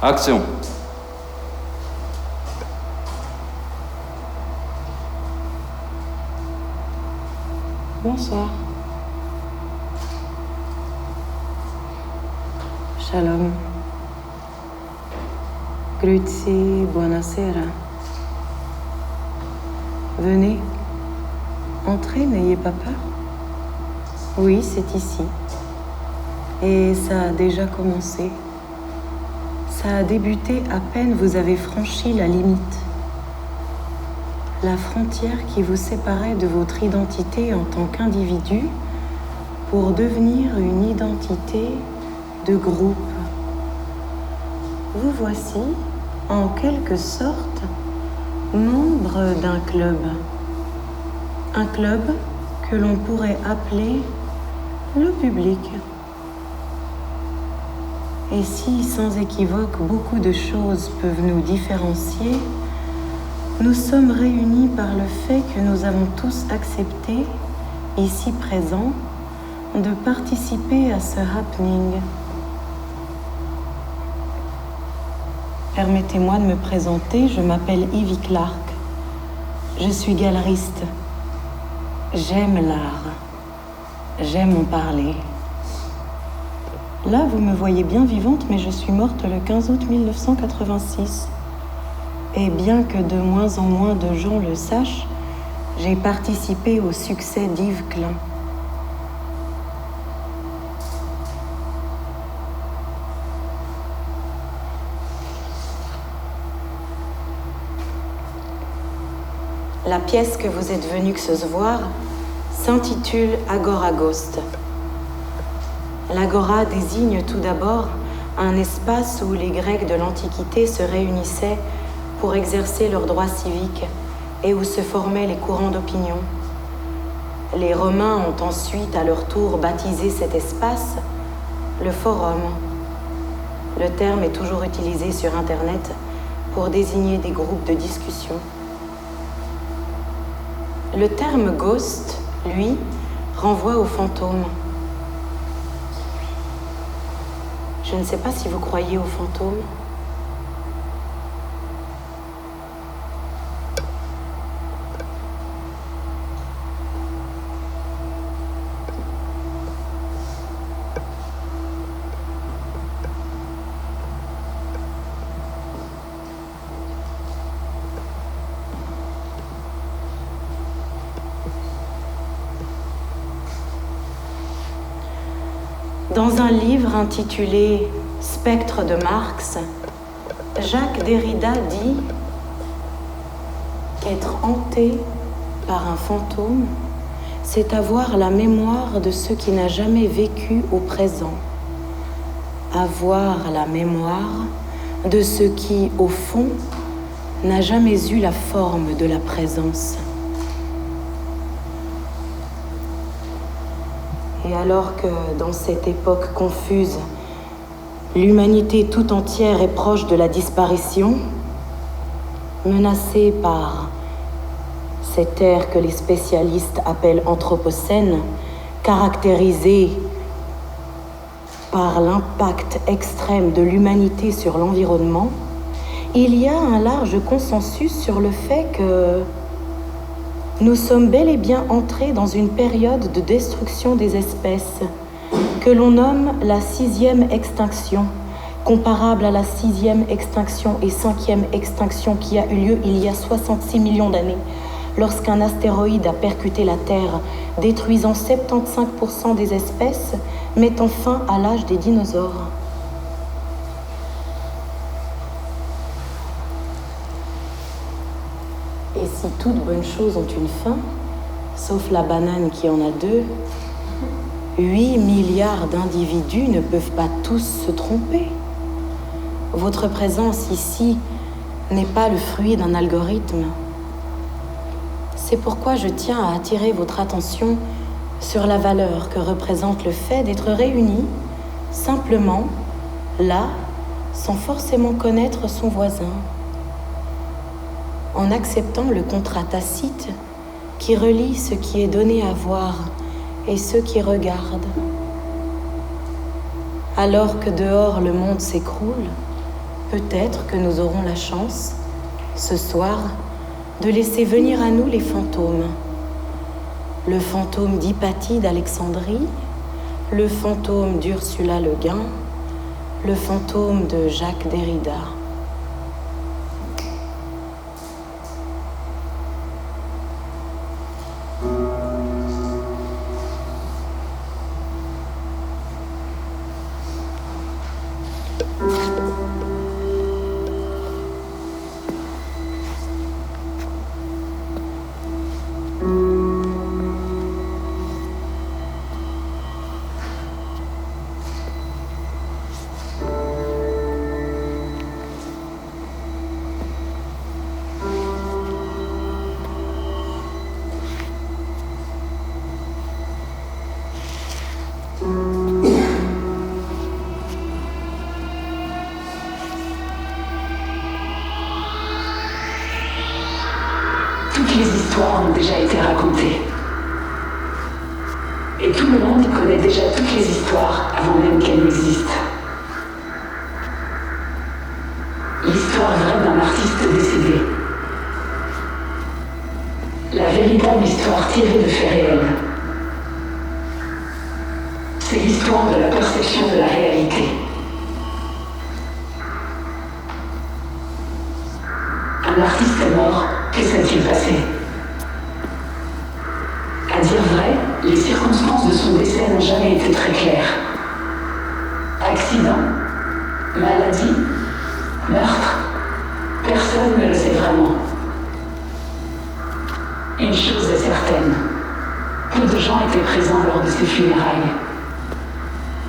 Action. Bonsoir. Shalom. Grazie, buonasera. Venez. Entrez, n'ayez pas peur. Oui, c'est ici. Et ça a déjà commencé. Ça a débuté à peine vous avez franchi la limite. La frontière qui vous séparait de votre identité en tant qu'individu pour devenir une identité de groupe. Vous voici, en quelque sorte, membre d'un club. Un club que l'on pourrait appeler le public. Et si, sans équivoque, beaucoup de choses peuvent nous différencier, nous sommes réunis par le fait que nous avons tous accepté, ici présents, de participer à ce happening. Permettez-moi de me présenter, je m'appelle Ivy Clark. Je suis galeriste. J'aime l'art. J'aime en parler. Là, vous me voyez bien vivante, mais je suis morte le 15 août 1986. Et bien que de moins en moins de gens le sachent, j'ai participé au succès d'Yves Klein. La pièce que vous êtes venus se voir s'intitule Agora Ghost. L'agora désigne tout d'abord un espace où les Grecs de l'Antiquité se réunissaient pour exercer leurs droits civiques et où se formaient les courants d'opinion. Les Romains ont ensuite à leur tour baptisé cet espace le forum. Le terme est toujours utilisé sur Internet pour désigner des groupes de discussion. Le terme ghost, lui, renvoie aux fantômes. Je ne sais pas si vous croyez aux fantômes. Dans un livre intitulé « Spectre de Marx », Jacques Derrida dit qu'être hanté par un fantôme, c'est avoir la mémoire de ce qui n'a jamais vécu au présent, avoir la mémoire de ce qui, au fond, n'a jamais eu la forme de la présence. Et alors que, dans cette époque confuse, l'humanité tout entière est proche de la disparition, menacée par cette ère que les spécialistes appellent anthropocène, caractérisée par l'impact extrême de l'humanité sur l'environnement, il y a un large consensus sur le fait que nous sommes bel et bien entrés dans une période de destruction des espèces que l'on nomme la 6e extinction, comparable à la 6e extinction et 5e extinction qui a eu lieu il y a 66 millions d'années, lorsqu'un astéroïde a percuté la Terre, détruisant 75% des espèces, mettant fin à l'âge des dinosaures. Et si toutes bonnes choses ont une fin, sauf la banane qui en a 2, 8 milliards d'individus ne peuvent pas tous se tromper. Votre présence ici n'est pas le fruit d'un algorithme. C'est pourquoi je tiens à attirer votre attention sur la valeur que représente le fait d'être réunis, simplement, là, sans forcément connaître son voisin, en acceptant le contrat tacite qui relie ce qui est donné à voir et ceux qui regardent. Alors que dehors le monde s'écroule, peut-être que nous aurons la chance, ce soir, de laisser venir à nous les fantômes. Le fantôme d'Hypatie d'Alexandrie, le fantôme d'Ursula Le Guin, le fantôme de Jacques Derrida. Toutes les histoires ont déjà été racontées. Et tout le monde connaît déjà toutes les histoires avant même qu'elles n'existent. L'histoire vraie d'un artiste décédé. La véritable histoire tirée de faits réels. C'est l'histoire de la perception de la réalité. Un artiste est mort, que s'est-il passé? À dire vrai, les circonstances de son décès n'ont jamais été très claires. Accident? Maladie? Meurtre? Personne ne le sait vraiment. Une chose est certaine, peu de gens étaient présents lors de ses funérailles.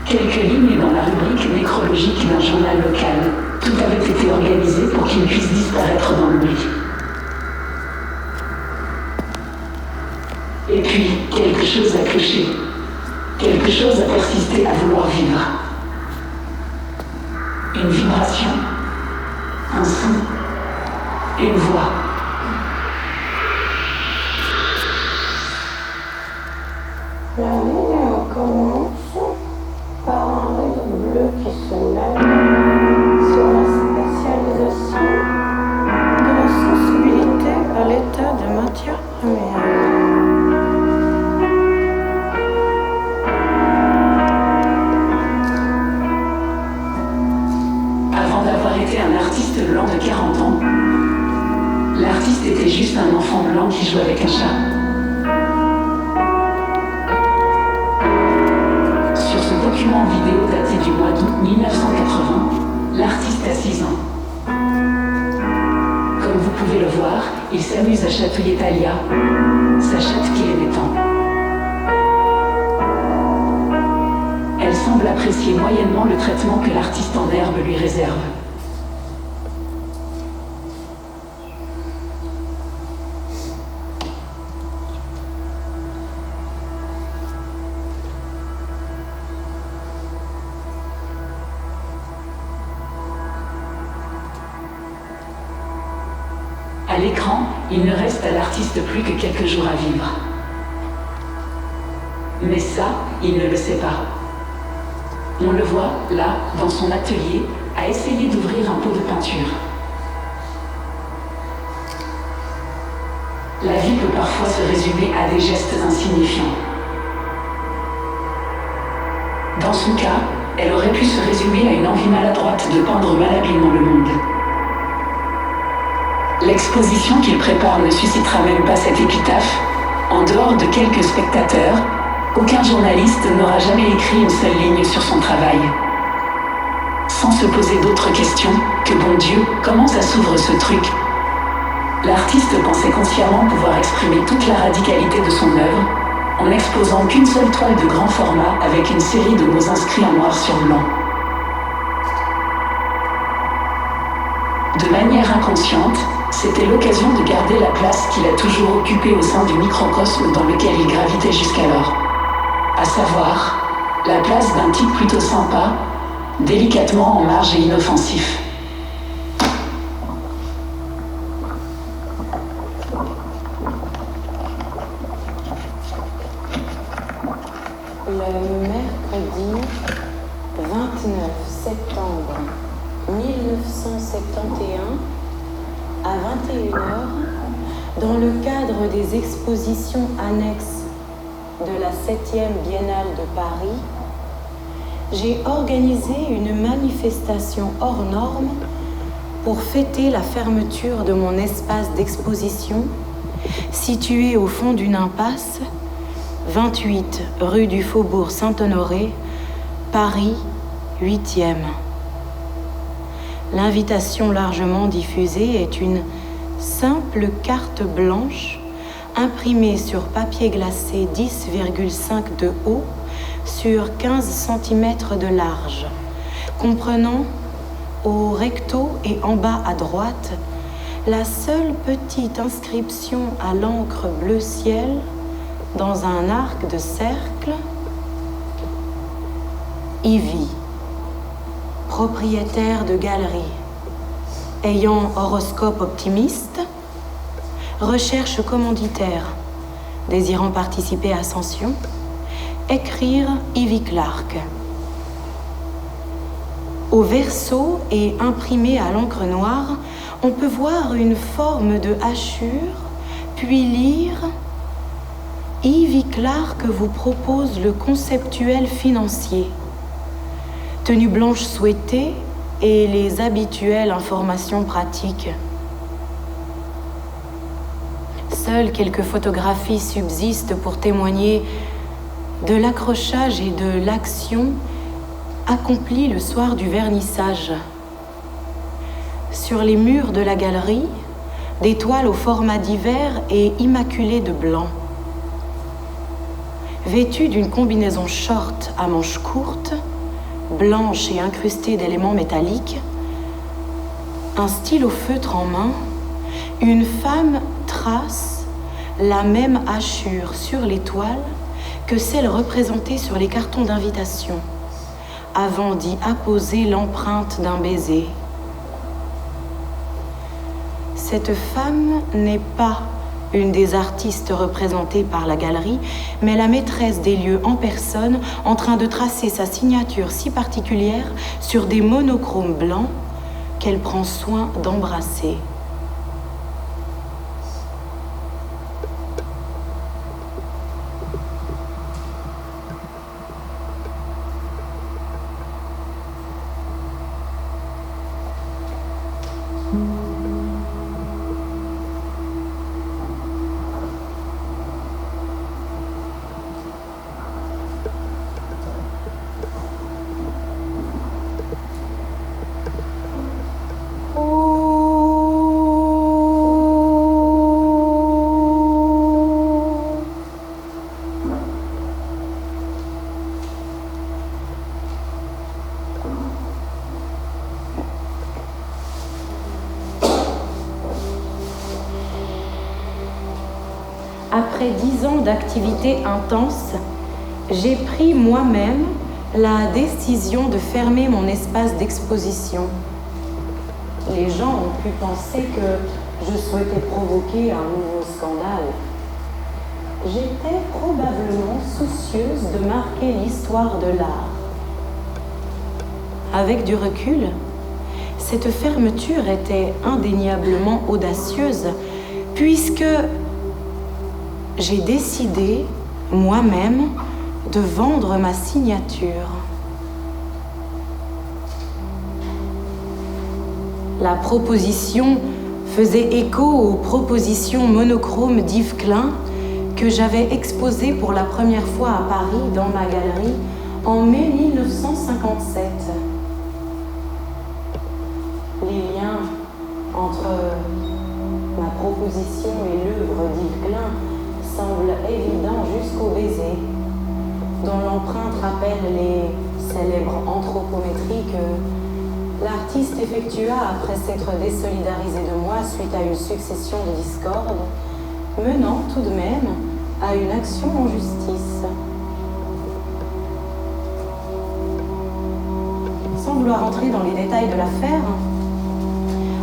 Quelques lignes dans la rubrique nécrologique d'un journal local. Tout avait été organisé pour qu'il puisse disparaître dans l'oubli. Et puis, quelque chose a cloché. Quelque chose a persisté à vouloir vivre. Une vibration, un son, une voix. La lumière commence par un rayon bleu qui se lève sur la spécialisation de la sensibilité à l'état de matière première. Avant d'avoir été un artiste blanc de 40 ans, l'artiste était juste un enfant blanc qui jouait avec un chat. Sur ce document vidéo daté du mois d'août 1980, l'artiste a 6 ans. Comme vous pouvez le voir, il s'amuse à chatouiller Talia, sa chatte qu'il aimait tant. Elle semble apprécier moyennement le traitement que l'artiste en herbe lui réserve. À l'écran, il ne reste à l'artiste plus que quelques jours à vivre. Mais ça, il ne le sait pas. On le voit, là, dans son atelier, à essayer d'ouvrir un pot de peinture. La vie peut parfois se résumer à des gestes insignifiants. Dans son cas, elle aurait pu se résumer à une envie maladroite de peindre malhabilement le monde. L'exposition qu'il prépare ne suscitera même pas cette épitaphe. En dehors de quelques spectateurs, aucun journaliste n'aura jamais écrit une seule ligne sur son travail. Sans se poser d'autres questions que bon Dieu, comment ça s'ouvre ce truc? L'artiste pensait consciemment pouvoir exprimer toute la radicalité de son œuvre en n'exposant qu'une seule toile de grand format avec une série de mots inscrits en noir sur blanc. De manière inconsciente, c'était l'occasion de garder la place qu'il a toujours occupée au sein du microcosme dans lequel il gravitait jusqu'alors. À savoir, la place d'un type plutôt sympa, délicatement en marge et inoffensif. Le mercredi 29 septembre 1971 à 21h dans le cadre des expositions annexes de la 7e Biennale de Paris, j'ai organisé une manifestation hors norme pour fêter la fermeture de mon espace d'exposition situé au fond d'une impasse, 28 rue du Faubourg Saint-Honoré, Paris, 8e. L'invitation largement diffusée est une simple carte blanche imprimée sur papier glacé 10,5 de haut sur 15 cm de large, comprenant au recto et en bas à droite la seule petite inscription à l'encre bleu ciel dans un arc de cercle: Ivy, propriétaire de galerie, ayant horoscope optimiste, recherche commanditaire, désirant participer à Ascension, écrire Ivy Clark. Au verso et imprimé à l'encre noire, on peut voir une forme de hachure, puis lire « Ivy Clark vous propose le conceptuel financier. Tenue blanche souhaitée et les habituelles informations pratiques. » Seules quelques photographies subsistent pour témoigner de l'accrochage et de l'action accomplie le soir du vernissage. Sur les murs de la galerie, des toiles au format divers et immaculées de blanc. Vêtue d'une combinaison short à manches courtes, blanche et incrustée d'éléments métalliques, un stylo feutre en main, une femme trace la même hachure sur les toiles que celle représentée sur les cartons d'invitation, avant d'y apposer l'empreinte d'un baiser. Cette femme n'est pas une des artistes représentées par la galerie, mais la maîtresse des lieux en personne, en train de tracer sa signature si particulière sur des monochromes blancs qu'elle prend soin d'embrasser. Après 10 ans d'activité intense, j'ai pris moi-même la décision de fermer mon espace d'exposition. Les gens ont pu penser que je souhaitais provoquer un nouveau scandale. J'étais probablement soucieuse de marquer l'histoire de l'art. Avec du recul, cette fermeture était indéniablement audacieuse, puisque j'ai décidé, moi-même, de vendre ma signature. La proposition faisait écho aux propositions monochromes d'Yves Klein que j'avais exposées pour la première fois à Paris dans ma galerie en mai 1957. Les liens entre ma proposition et l'œuvre d'Yves Klein semble évident jusqu'au baiser, dont l'empreinte rappelle les célèbres anthropométries que l'artiste effectua après s'être désolidarisé de moi suite à une succession de discordes, menant tout de même à une action en justice. Sans vouloir entrer dans les détails de l'affaire,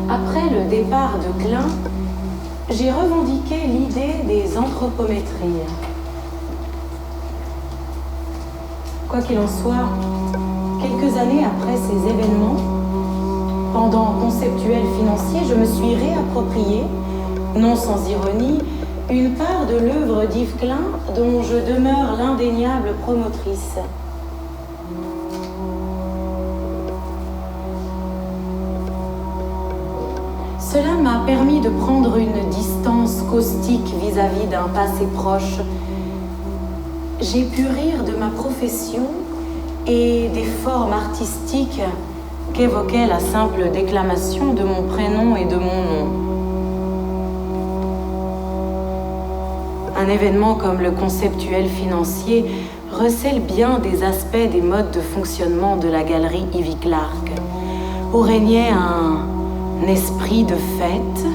après le départ de Klein, j'ai revendiqué l'idée des anthropométries. Quoi qu'il en soit, quelques années après ces événements, Pendant conceptuel financier, je me suis réapproprié, non sans ironie, une part de l'œuvre d'Yves Klein dont je demeure l'indéniable promotrice. Cela m'a permis de prendre une distance caustique vis-à-vis d'un passé proche. J'ai pu rire de ma profession et des formes artistiques qu'évoquait la simple déclamation de mon prénom et de mon nom. Un événement comme le conceptuel financier recèle bien des aspects des modes de fonctionnement de la galerie Ivy Clark, où régnait un esprit de fête,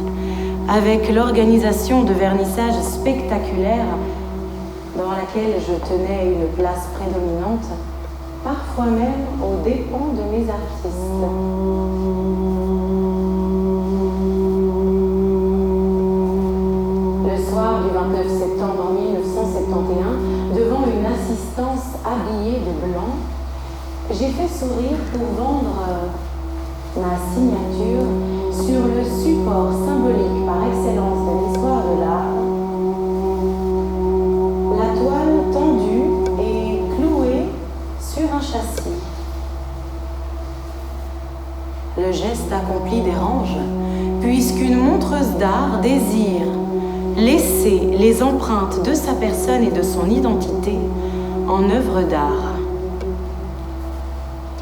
avec l'organisation de vernissages spectaculaires dans laquelle je tenais une place prédominante, parfois même aux dépens de mes artistes. Le soir du 29 septembre 1971, devant une assistance habillée de blanc, j'ai fait sourire pour vendre ma signature sur le support symbolique par excellence de l'histoire de l'art, la toile tendue et clouée sur un châssis. Le geste accompli dérange, puisqu'une montreuse d'art désire laisser les empreintes de sa personne et de son identité en œuvre d'art.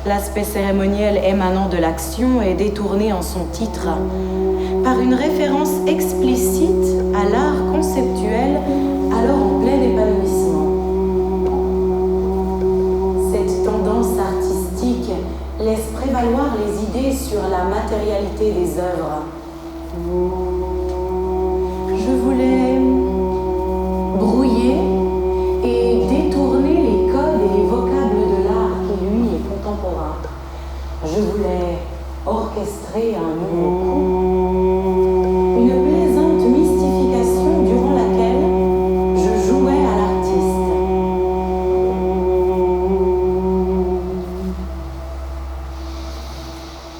L'aspect cérémoniel émanant de l'action est détourné en son titre par une référence explicite à l'art conceptuel alors en plein épanouissement. Cette tendance artistique laisse prévaloir les idées sur la matérialité des œuvres. Je voulais brouiller et détourner les codes et les vocables de l'art qui, lui, est contemporain. Je voulais orchestrer un nouveau coup, une plaisante mystification durant laquelle je jouais à l'artiste.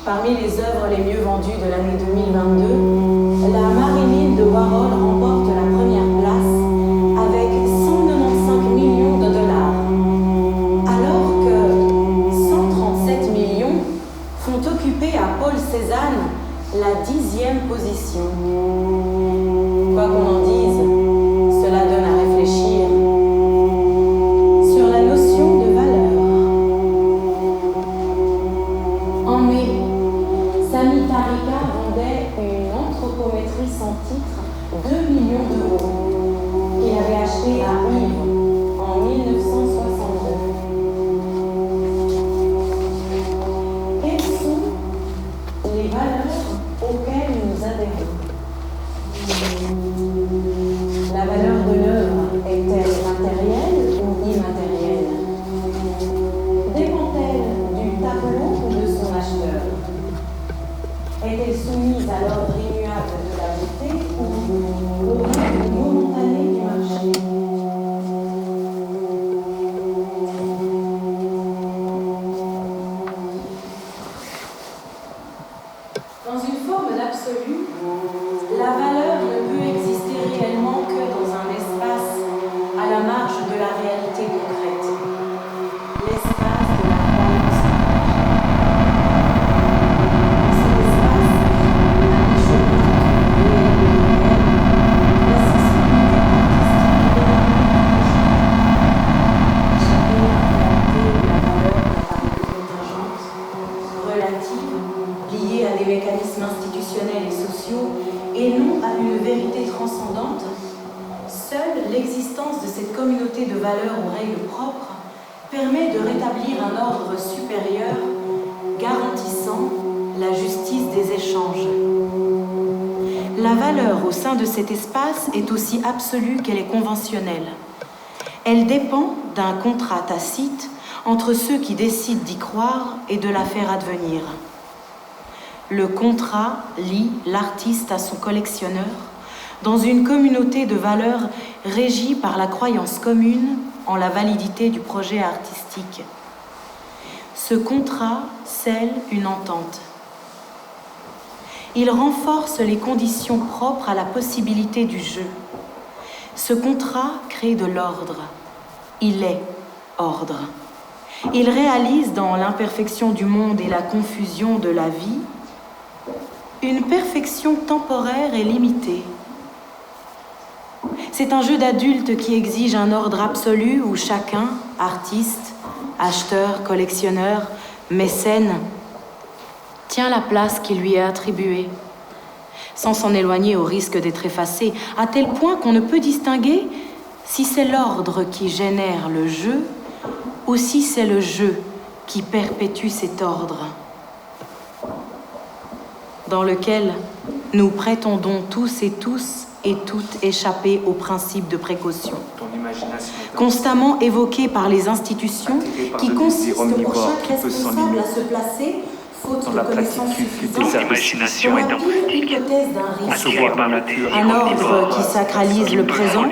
Parmi les œuvres les mieux vendues de l'année 2022, la Marilyn de Warhol remporte la première place avec 195 millions de dollars, alors que 137 millions font occuper à Paul Cézanne la 10e position. Quoi qu'on en dise, cela donne à réfléchir sur la notion de valeur. En mai, Sami Tarika vendait une anthropométrie sans titre 2 millions d'euros qu'il avait acheté à Yves en 1962. Quelles sont les valeurs auxquelles nous adhérons? La valeur de l'œuvre est-elle matérielle ou immatérielle? Dépend-elle du tableau ou de son acheteur? Est-elle soumise à l'ordre immuable de la beauté ou au règle momentané du marché? Dans une forme d'absolu, la valeur ne peut exister réellement que dans un espace à la marge de la réalité concrète, l'espace de la croyance. Cet espace, la mi-chemin entre le réel et le réel, la sensibilité artistique et échappée à la réalité de la valeur apparue contingente, relative, liée à des mécanismes institutionnels et sociaux et non à une vérité transcendante, seule l'existence de cette communauté de valeurs aux règles propres permet de rétablir un ordre supérieur garantissant la justice des échanges. La valeur au sein de cet espace est aussi absolue qu'elle est conventionnelle. Elle dépend d'un contrat tacite entre ceux qui décident d'y croire et de la faire advenir. Le contrat lie l'artiste à son collectionneur dans une communauté de valeurs régie par la croyance commune en la validité du projet artistique. Ce contrat scelle une entente. Il renforce les conditions propres à la possibilité du jeu. Ce contrat crée de l'ordre. Il est ordre. Il réalise dans l'imperfection du monde et la confusion de la vie une perfection temporaire et limitée. C'est un jeu d'adulte qui exige un ordre absolu où chacun, artiste, acheteur, collectionneur, mécène, tient la place qui lui est attribuée, sans s'en éloigner au risque d'être effacé, à tel point qu'on ne peut distinguer si c'est l'ordre qui génère le jeu ou si c'est le jeu qui perpétue cet ordre, dans lequel nous prétendons tous et toutes échapper au principe de précaution, constamment évoqué par les institutions, qui consiste pour chaque responsable à se placer faute de connaissances suffisantes, L'imagination est l'hypothèse d'un risque, un ordre qui sacralise le présent,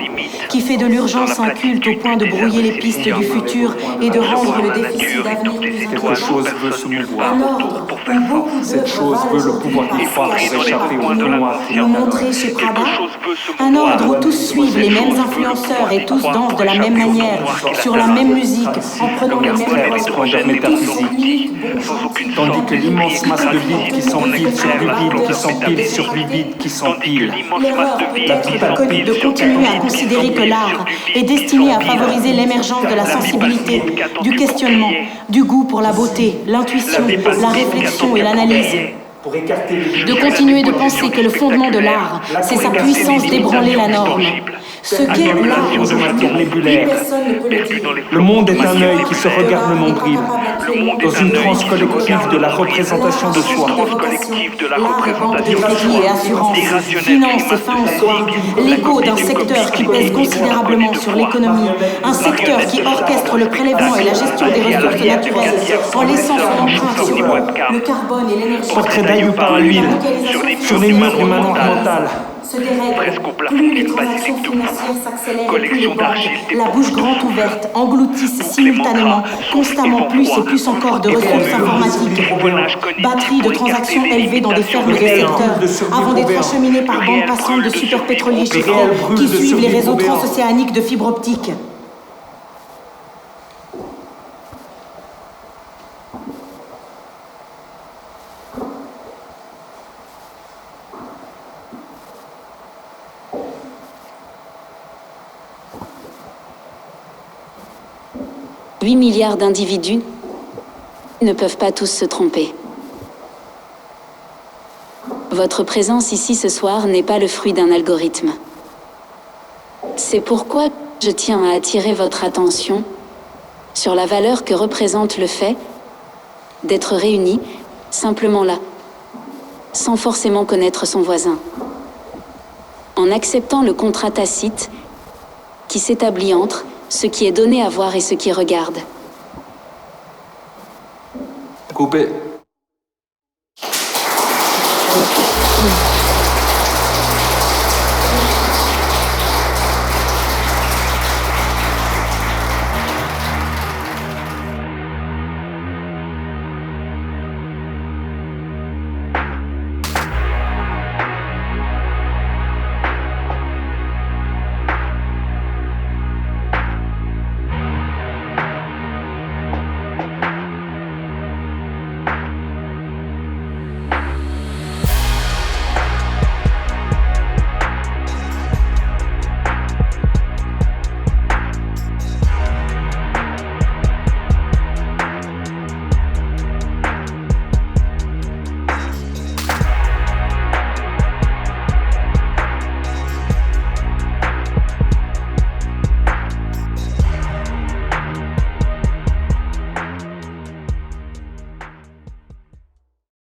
qui fait de l'urgence un culte au point de brouiller les pistes du futur et de rendre le déficit d'avenir plus Quelque chose veut se mouvoir. un ordre où beaucoup Cette chose veut le pouvoir du phare s'échapper au noir. nous montrer chez Prada, un ordre où tous suivent les mêmes influenceurs et tous dansent de la même manière, sur la même musique, en prenant les mêmes Splendeur métaphysique. Tandis que l'immense masse de vide qui s'empile sur du vide, qui s'empile sur du vide, qui s'empile. L'erreur peut être de continuer à considérer que l'art est destiné à favoriser l'émergence de la sensibilité, du questionnement, du goût pour la beauté, l'intuition, la réflexion et l'analyse. De continuer de penser que le fondement de l'art, c'est sa puissance d'ébranler la norme. Ce qu'est l'art aujourd'hui, personne ne peut le dire. Le monde est un œil qui se regarde le nombril, dans une transe collective de la représentation de soi. L'art est banque de crédit et assurance, finance et fin en soi, l'écho d'un secteur qui pèse considérablement sur l'économie, un secteur qui orchestre le prélèvement et la gestion des ressources naturelles en laissant son empreinte sur l'eau, le carbone et l'énergie. Portrait d'Ayou par l'huile, sur les murs du manoir mental. Se dérègle, plus les transactions financières s'accélèrent et plus les banques, la bouche grande ouverte, engloutissent simultanément, constamment plus et plus encore de ressources informatiques. Batteries de transactions élevées dans des fermes de secteurs, avant d'être acheminées par bandes passantes de superpétroliers chiffrés qui suivent les réseaux transocéaniques de fibres optiques. « 8 milliards d'individus ne peuvent pas tous se tromper. Votre présence ici ce soir n'est pas le fruit d'un algorithme. C'est pourquoi je tiens à attirer votre attention sur la valeur que représente le fait d'être réunis simplement là, sans forcément connaître son voisin. En acceptant le contrat tacite qui s'établit entre ce qui est donné à voir et ce qui regarde. Coupé.